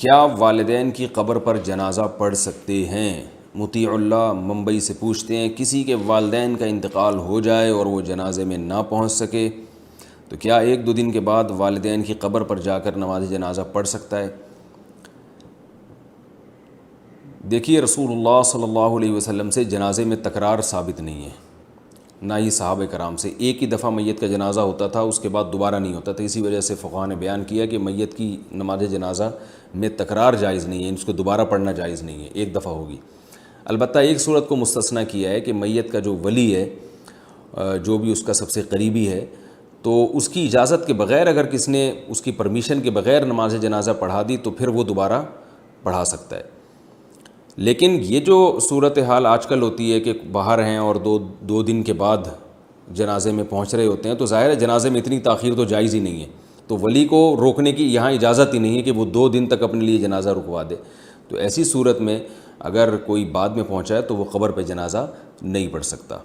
کیا والدین کی قبر پر جنازہ پڑھ سکتے ہیں؟ مطیع اللہ ممبئی سے پوچھتے ہیں، کسی کے والدین کا انتقال ہو جائے اور وہ جنازے میں نہ پہنچ سکے تو کیا 1-2 دن کے بعد والدین کی قبر پر جا کر نماز جنازہ پڑھ سکتا ہے؟ دیکھیے، رسول اللہ صلی اللہ علیہ وسلم سے جنازے میں تکرار ثابت نہیں ہے، نہ ہی صحابہ کرام سے۔ ایک ہی دفعہ میت کا جنازہ ہوتا تھا، اس کے بعد دوبارہ نہیں ہوتا تھا۔ اسی وجہ سے فقہاء نے بیان کیا کہ میت کی نماز جنازہ میں تکرار جائز نہیں ہے، اس کو دوبارہ پڑھنا جائز نہیں ہے، ایک دفعہ ہوگی۔ البتہ ایک صورت کو مستثنیٰ کیا ہے کہ میت کا جو ولی ہے، جو بھی اس کا سب سے قریبی ہے، تو اس کی اجازت کے بغیر اگر کس نے اس کی پرمیشن کے بغیر نماز جنازہ پڑھا دی تو پھر وہ دوبارہ پڑھا سکتا ہے۔ لیکن یہ جو صورتحال آج کل ہوتی ہے کہ باہر ہیں اور دو دن کے بعد جنازے میں پہنچ رہے ہوتے ہیں، تو ظاہر ہے جنازے میں اتنی تاخیر تو جائز ہی نہیں ہے، تو ولی کو روکنے کی یہاں اجازت ہی نہیں ہے کہ وہ 2 دن تک اپنے لیے جنازہ رکوا دے۔ تو ایسی صورت میں اگر کوئی بعد میں پہنچا ہے تو وہ قبر پہ جنازہ نہیں پڑھ سکتا۔